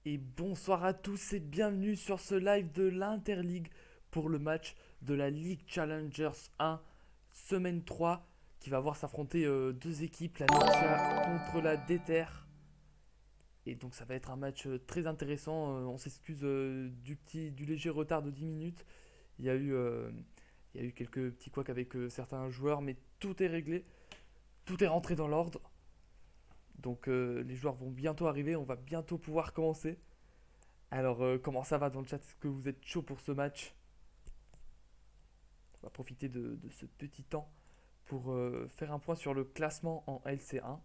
Et bonsoir à tous et bienvenue sur ce live de l'Interligue pour le match de la League Challengers 1, semaine 3, qui va voir s'affronter deux équipes, la Nokia contre la Déter. Et donc ça va être un match très intéressant. On s'excuse du léger retard de 10 minutes. Il y a eu, euh, il y a eu quelques petits couacs avec certains joueurs, mais tout est réglé, tout est rentré dans l'ordre. Donc les joueurs vont bientôt arriver, on va bientôt pouvoir commencer. Alors, comment ça va dans le chat? Est-ce que vous êtes chaud pour ce match? On va profiter de ce petit temps pour faire un point sur le classement en LC1,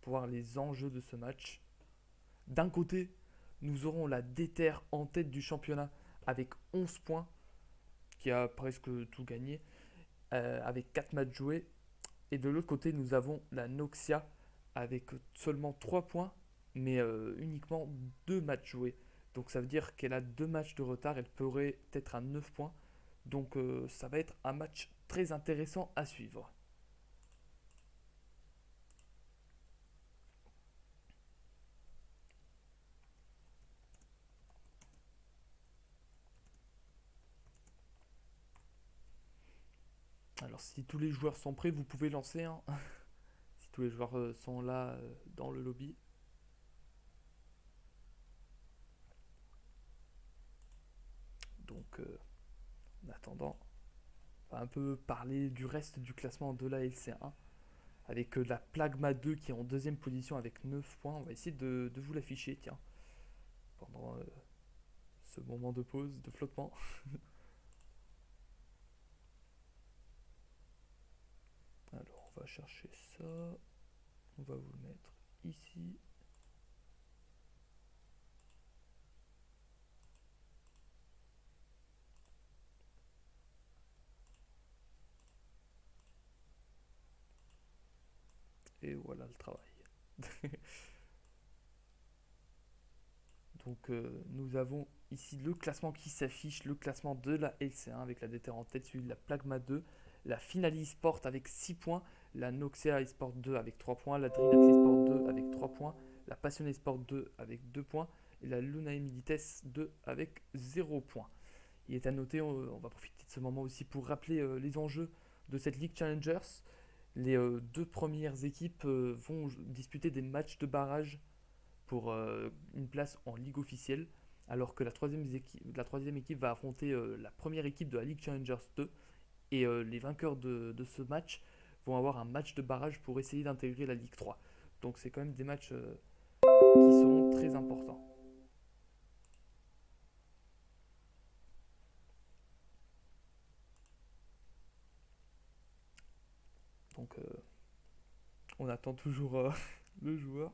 pour voir les enjeux de ce match. D'un côté, nous aurons la Déter en tête du championnat avec 11 points, qui a presque tout gagné, avec 4 matchs joués. Et de l'autre côté, nous avons la Noxia avec seulement 3 points, mais uniquement 2 matchs joués. Donc ça veut dire qu'elle a 2 matchs de retard, elle pourrait être à 9 points. Donc ça va être un match très intéressant à suivre. Alors si tous les joueurs sont prêts, vous pouvez lancer, hein. Si tous les joueurs sont là dans le lobby. Donc en attendant, on va un peu parler du reste du classement de la LC1. Avec la Plagma 2 qui est en deuxième position avec 9 points. On va essayer de vous l'afficher, tiens, pendant ce moment de pause, de flottement. Alors, on va chercher ça. On va vous le mettre ici. Et voilà le travail. Donc, nous avons ici le classement qui s'affiche, le classement de la LC1 avec la Déter en tête, celui de la Plagma 2, la Finali Sport avec 6 points, la Noxia Esport 2 avec 3 points, la Drillax Esport 2 avec 3 points, la Passion Sport 2 avec 2 points et la Luna Milites 2 avec 0 points. Il est à noter, on va profiter de ce moment aussi pour rappeler les enjeux de cette League Challengers. Les deux premières équipes vont disputer des matchs de barrage pour une place en Ligue officielle, alors que la troisième équipe va affronter la première équipe de la League Challengers 2, et les vainqueurs de ce match vont avoir un match de barrage pour essayer d'intégrer la Ligue 3. Donc c'est quand même des matchs qui seront très importants. Donc on attend toujours le joueur.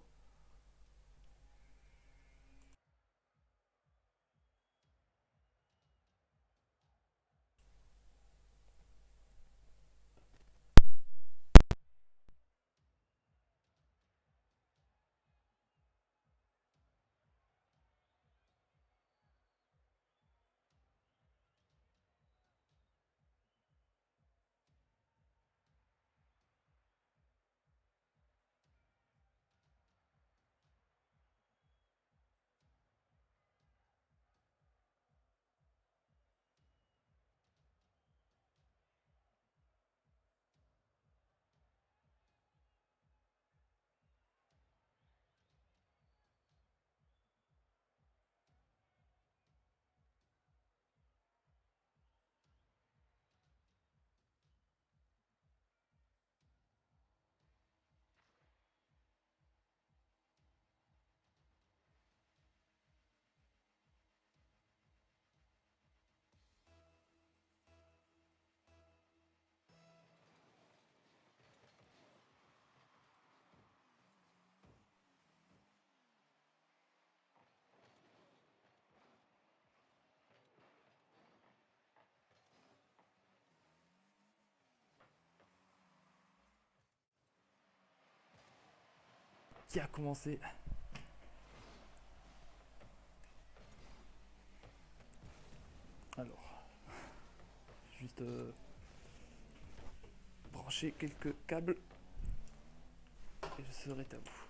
Qui a commencé? Alors, juste brancher quelques câbles et je serai à vous.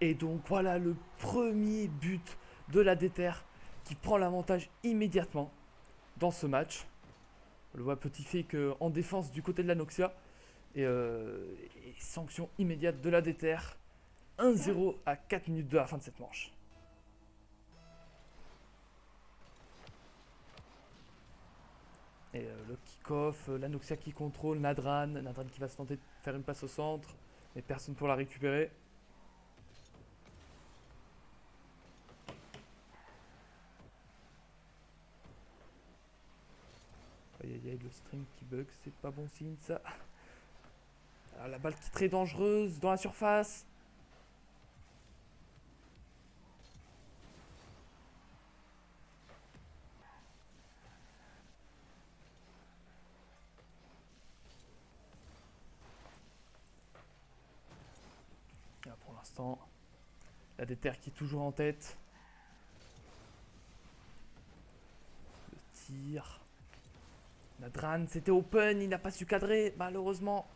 Et donc voilà le premier but de la Déter qui prend l'avantage immédiatement dans ce match. On le voit petit fake en défense du côté de la Noxia. Et sanction immédiate de la Déter. 1-0 à 4 minutes de la fin de cette manche. Et le kick-off, la Noxia qui contrôle, Nadran qui va se tenter de faire une passe au centre, mais personne pour la récupérer. Aïe aïe aïe, le string qui bug, c'est pas bon signe ça. Alors, la balle qui est très dangereuse dans la surface. Là, pour l'instant, la Déter qui est toujours en tête. Le tir. Nadran, c'était open, il n'a pas su cadrer, malheureusement.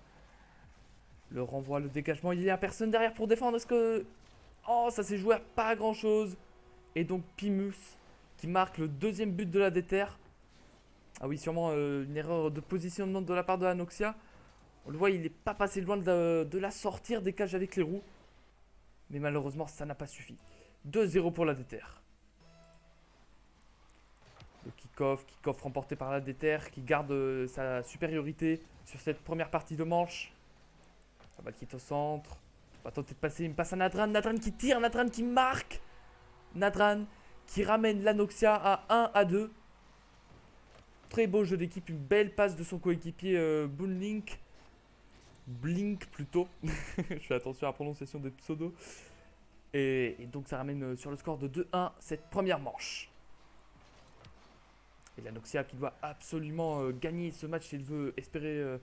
Le renvoi, le dégagement, il y a personne derrière pour défendre. Est-ce que... Oh, ça s'est joué à pas grand-chose. Et donc Pimus qui marque le deuxième but de la Déter. Ah oui, sûrement une erreur de positionnement de la part de Anoxia. On le voit, il n'est pas passé loin de la sortir des cages avec les roues. Mais malheureusement, ça n'a pas suffi. 2-0 pour la Déter. Le kick-off remporté par la Déter qui garde sa supériorité sur cette première partie de manche. La balle qui est au centre. On va tenter de passer une passe à Nadran. Nadran qui tire, Nadran qui marque. Nadran qui ramène l'Anoxia à 1-2. Très beau jeu d'équipe, une belle passe de son coéquipier Boonlink. Blink plutôt. Je fais attention à la prononciation des pseudos. Et donc ça ramène sur le score de 2-1 cette première manche. Et l'Anoxia qui doit absolument gagner ce match si elle veut espérer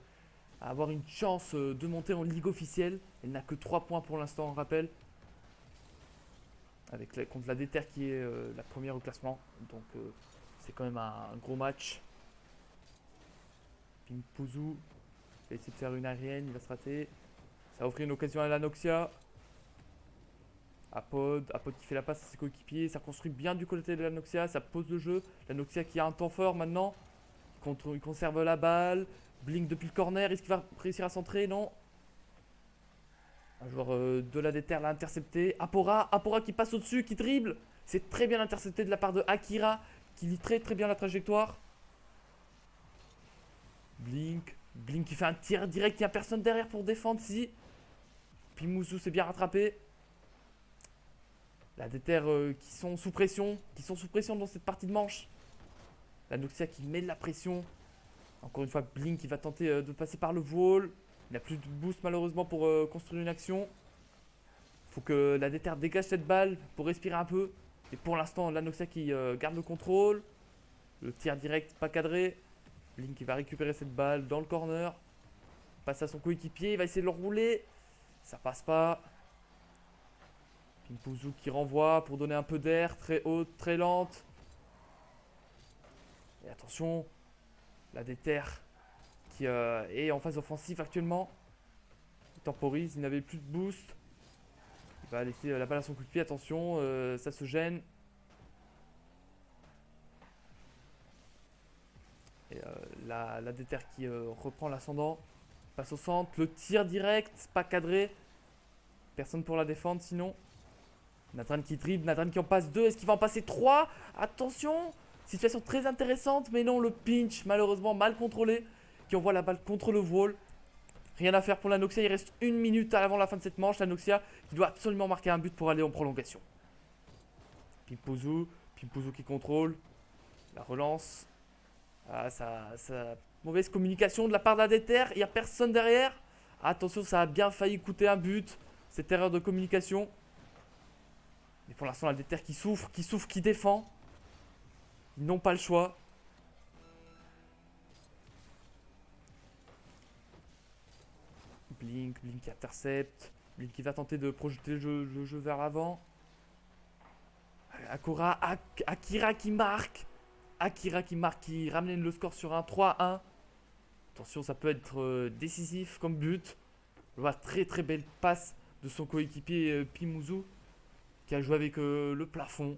avoir une chance de monter en ligue officielle. Elle n'a que 3 points pour l'instant, on rappelle. Contre la Déter qui est la première au classement. Donc c'est quand même un gros match. Pimpouzou va essayer de faire une aérienne, il va se rater. Ça va offrir une occasion à l'Anoxia. Apod qui fait la passe à ses coéquipiers. Ça construit bien du côté de l'Anoxia. Ça pose le jeu. L'Anoxia qui a un temps fort maintenant. Il conserve la balle. Blink depuis le corner. Est-ce qu'il va réussir à centrer? Non. Un joueur de la Déter l'a intercepté. Apora qui passe au-dessus, qui dribble. C'est très bien intercepté de la part de Akira, qui lit très très bien la trajectoire. Blink qui fait un tir direct. Il n'y a personne derrière pour défendre. Si. Pimouzou s'est bien rattrapé. La Déter qui sont sous pression. Dans cette partie de manche. La Noxia qui met de la pression. Encore une fois, Blink qui va tenter de passer par le wall. Il n'a plus de boost malheureusement pour construire une action. Il faut que la Déter dégage cette balle pour respirer un peu. Et pour l'instant, la Noxia qui garde le contrôle. Le tir direct pas cadré. Blink qui va récupérer cette balle dans le corner. Passe à son coéquipier, il va essayer de le rouler. Ça passe pas. Pimpouzou qui renvoie pour donner un peu d'air. Très haute, très lente. Et attention, la Déter qui est en phase offensive actuellement. Il temporise, il n'avait plus de boost. Il va laisser la balle à son coéquipier. Attention, ça se gêne. Et la Déter qui reprend l'ascendant. Passe au centre, le tir direct, pas cadré. Personne pour la défendre sinon. Nadran qui dribble, Nadran qui en passe 2. Est-ce qu'il va en passer 3? Attention, situation très intéressante, mais non, le pinch malheureusement mal contrôlé. Qui envoie la balle contre le wall. Rien à faire pour la Noxia, il reste 1 minute avant la fin de cette manche. La Noxia qui doit absolument marquer un but pour aller en prolongation. Pimpouzou qui contrôle. La relance. Ah, mauvaise communication de la part de la Déter. Il n'y a personne derrière. Attention, ça a bien failli coûter un but. Cette erreur de communication. Mais pour l'instant, la Déter qui souffre, qui défend. Ils n'ont pas le choix. Blink qui intercepte. Blink qui va tenter de projeter le jeu vers l'avant. Akira qui marque. Qui ramène le score sur un 3-1. Attention, ça peut être décisif comme but. On voit très très belle passe de son coéquipier Pimouzou, qui a joué avec le plafond.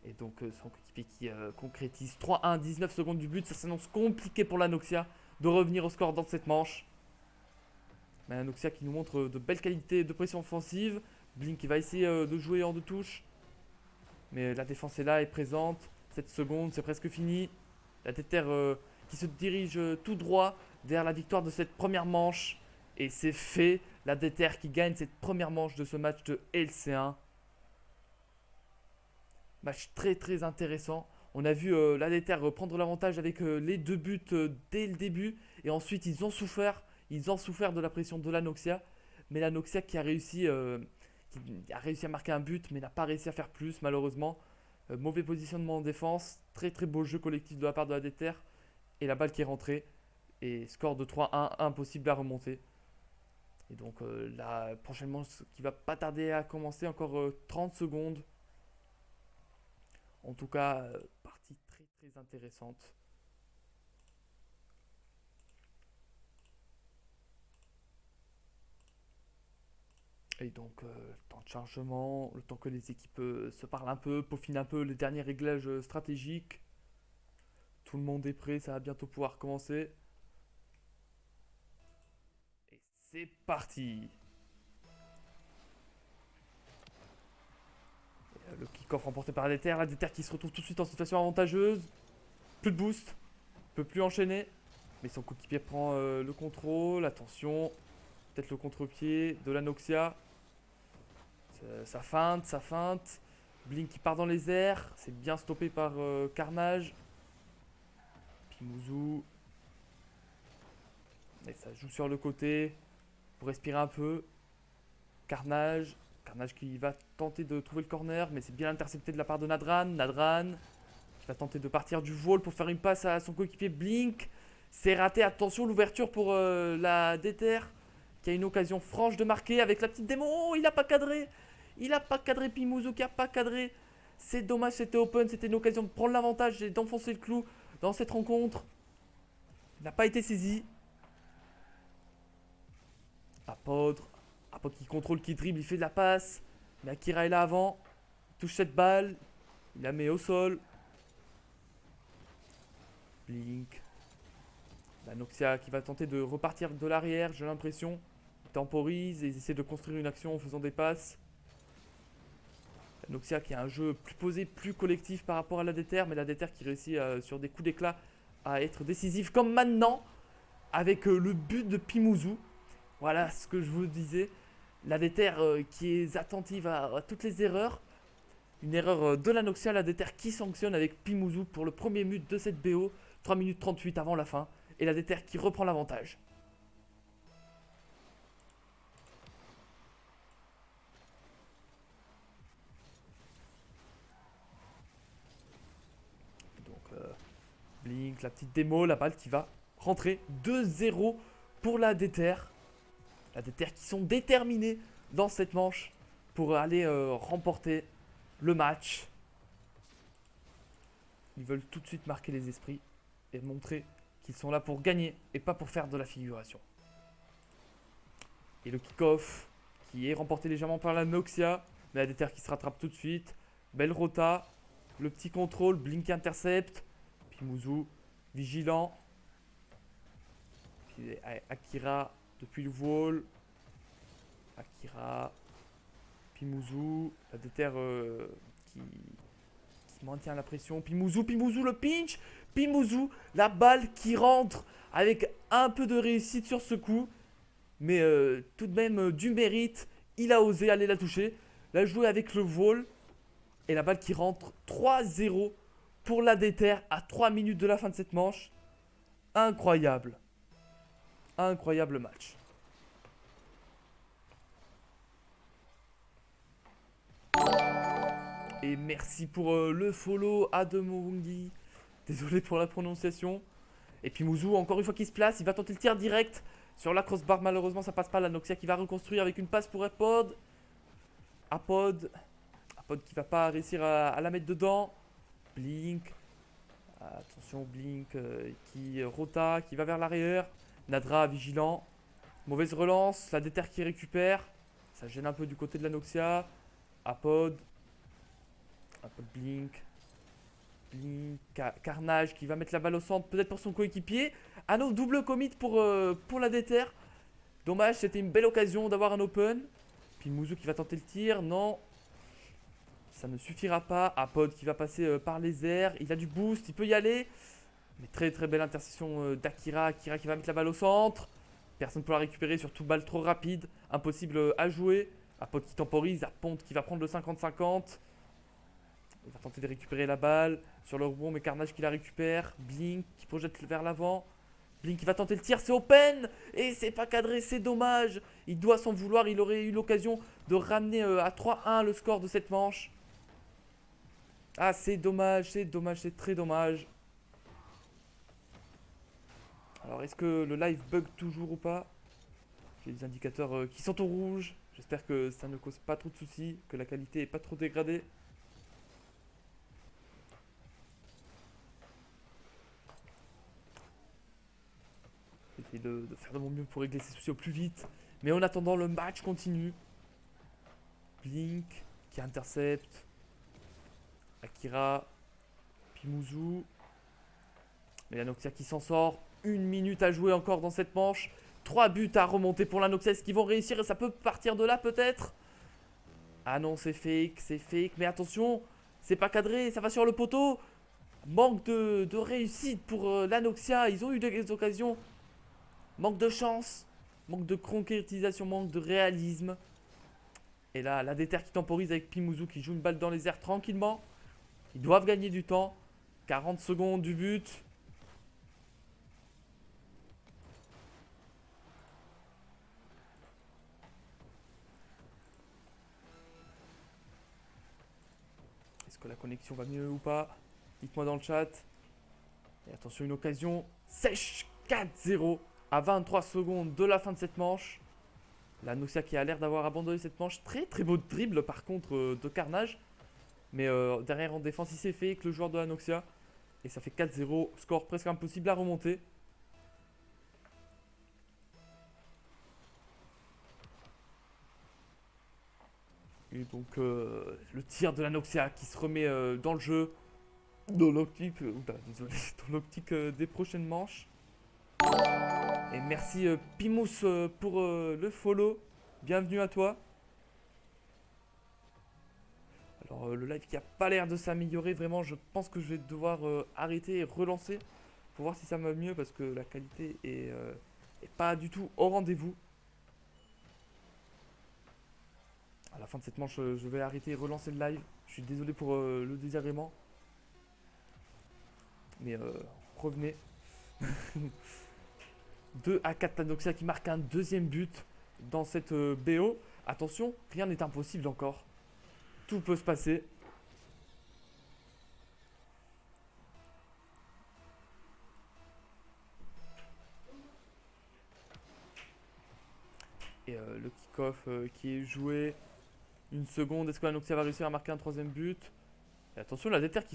Et donc son coéquipier qui concrétise 3-1, 19 secondes du but. Ça s'annonce compliqué pour la Noxia de revenir au score dans cette manche. Mais la Noxia qui nous montre de belles qualités de pression offensive. Blink qui va essayer de jouer en deux touches. Mais la défense est là, est présente. 7 secondes, c'est presque fini. La Déter qui se dirige tout droit vers la victoire de cette première manche. Et c'est fait. La Déter qui gagne cette première manche de ce match de LC1. Match très très intéressant. On a vu la Déter prendre l'avantage avec les 2 buts dès le début. Et ensuite ils ont souffert. Ils ont souffert de la pression de la Noxia. Mais la Noxia qui a réussi à marquer un but, mais n'a pas réussi à faire plus malheureusement. Mauvais positionnement en défense. Très très beau jeu collectif de la part de la Déter. Et la balle qui est rentrée. Et score de 3-1, impossible à remonter. Et donc la prochaine manche qui va pas tarder à commencer, encore 30 secondes. En tout cas, partie très très intéressante. Et donc, temps de chargement, le temps que les équipes se parlent un peu, peaufinent un peu les derniers réglages stratégiques. Tout le monde est prêt, ça va bientôt pouvoir commencer. Et c'est parti. Le kick-off remporté par la Déter qui se retrouve tout de suite en situation avantageuse. Plus de boost, peut plus enchaîner. Mais son coéquipier prend le contrôle, attention. Peut-être le contre-pied de la Noxia. Ça feinte. Blink qui part dans les airs. C'est bien stoppé par Carnage. Pimouzou. Et ça joue sur le côté. Pour respirer un peu. Carnage. Carnage qui va tenter de trouver le corner. Mais c'est bien intercepté de la part de Nadran. Nadran qui va tenter de partir du vol pour faire une passe à son coéquipier Blink. C'est raté. Attention, l'ouverture pour la Déter. Qui a une occasion franche de marquer avec la petite démo. Oh, il n'a pas cadré. Il n'a pas cadré. Pimouzou qui n'a pas cadré. C'est dommage, c'était open. C'était une occasion de prendre l'avantage et d'enfoncer le clou dans cette rencontre. Il n'a pas été saisi. Apodre qui contrôle, qui dribble, il fait de la passe. Mais Akira est là avant. Il touche cette balle. Il la met au sol. Blink. La Noxia qui va tenter de repartir de l'arrière, j'ai l'impression. Il temporise et ils essaient de construire une action en faisant des passes. La Noxia qui a un jeu plus posé, plus collectif par rapport à la Déter, mais la Déter qui réussit sur des coups d'éclat à être décisif comme maintenant avec le but de Pimouzou. Voilà ce que je vous disais. La Déter qui est attentive à toutes les erreurs. Une erreur de la Noxia, la Déter qui sanctionne avec Pimouzou pour le premier but de cette BO. 3 minutes 38 avant la fin. Et la Déter qui reprend l'avantage. Donc Blink, la petite démo, la balle qui va rentrer. 2-0 pour la Déter. La Déter qui sont déterminés dans cette manche pour aller remporter le match. Ils veulent tout de suite marquer les esprits et montrer qu'ils sont là pour gagner et pas pour faire de la figuration. Et le kick-off qui est remporté légèrement par la Noxia. Mais la Déter qui se rattrape tout de suite. Belle rota. Le petit contrôle. Blink intercept. Pimouzou vigilant. Puis Akira depuis le vol. Akira. Pimouzou. La Déter qui maintient la pression. Pimouzou le pinch. Pimouzou, la balle qui rentre avec un peu de réussite sur ce coup. Mais tout de même du mérite. Il a osé aller la toucher. La jouer avec le vol. Et la balle qui rentre 3-0 pour la Déter à 3 minutes de la fin de cette manche. Incroyable. Incroyable match. Et merci pour le follow Ademowungi. Désolé pour la prononciation. Et puis Mouzou, encore une fois qui se place, il va tenter le tir direct sur la crossbar. Malheureusement, ça passe pas. La Noxia qui va reconstruire avec une passe pour Apod. Apod qui va pas réussir à la mettre dedans. Blink. Attention, Blink qui rota, qui va vers l'arrière. Nadra vigilant. Mauvaise relance, la déter qui récupère. Ça gêne un peu du côté de la Noxia. Apod. Apod Blink. Blink. Carnage qui va mettre la balle au centre, peut-être pour son coéquipier. Ah non, double commit pour la déter. Dommage, c'était une belle occasion d'avoir un open. Puis Mouzou qui va tenter le tir. Non. Ça ne suffira pas. Apod qui va passer par les airs. Il a du boost, il peut y aller. Mais très très belle interception d'Akira. Akira qui va mettre la balle au centre. Personne pour la récupérer, surtout balle trop rapide. Impossible à jouer. Apod qui temporise. Ponte qui va prendre le 50-50. Il va tenter de récupérer la balle sur le rebond, mais Carnage qui la récupère. Blink qui projette vers l'avant. Blink qui va tenter le tir, c'est open. Et c'est pas cadré, c'est dommage. Il doit s'en vouloir, il aurait eu l'occasion de ramener à 3-1 le score de cette manche. Ah, c'est dommage, c'est très dommage. Alors, est-ce que le live bug toujours ou pas? J'ai des indicateurs qui sont au rouge. J'espère que ça ne cause pas trop de soucis, que la qualité est pas trop dégradée. J'essaie de faire de mon mieux pour régler ces soucis au plus vite. Mais en attendant, le match continue. Blink qui intercepte. Akira. Pimouzou. Mais la Noxia qui s'en sort. 1 minute à jouer encore dans cette manche. 3 buts à remonter pour la Noxia. Est-ce qu'ils vont réussir? Et ça peut partir de là peut-être? Ah non, c'est fake, c'est fake. Mais attention, c'est pas cadré, ça va sur le poteau. Manque de réussite pour la Noxia. Ils ont eu des occasions. Manque de chance. Manque de concrétisation, manque de réalisme. Et là, la déter qui temporise avec Pimouzou qui joue une balle dans les airs tranquillement. Ils doivent gagner du temps. 40 secondes du but. Est-ce que la connexion va mieux ou pas? Dites-moi dans le chat. Et attention, une occasion sèche. 4-0 à 23 secondes de la fin de cette manche. La Noxia qui a l'air d'avoir abandonné cette manche. Très très beau dribble par contre de Carnage. Mais derrière en défense, il s'est fait avec le joueur de la Noxia. Et ça fait 4-0. Score presque impossible à remonter. Et donc le tir de la Noxia qui se remet dans le jeu. Dans l'optique désolé, dans l'optique des prochaines manches. Et merci Pimous pour le follow. Bienvenue à toi. Alors le live qui a pas l'air de s'améliorer, vraiment je pense que je vais devoir arrêter et relancer pour voir si ça va mieux parce que la qualité est pas du tout au rendez-vous. À la fin de cette manche, je vais arrêter et relancer le live. Je suis désolé pour le désagrément. Mais revenez. 2-4 Noxia qui marque un deuxième but dans cette BO. Attention, rien n'est impossible encore. Tout peut se passer. Et le kick-off qui est joué. Une seconde, est-ce que la Noxia va réussir à marquer un troisième but? Et attention, la déter qui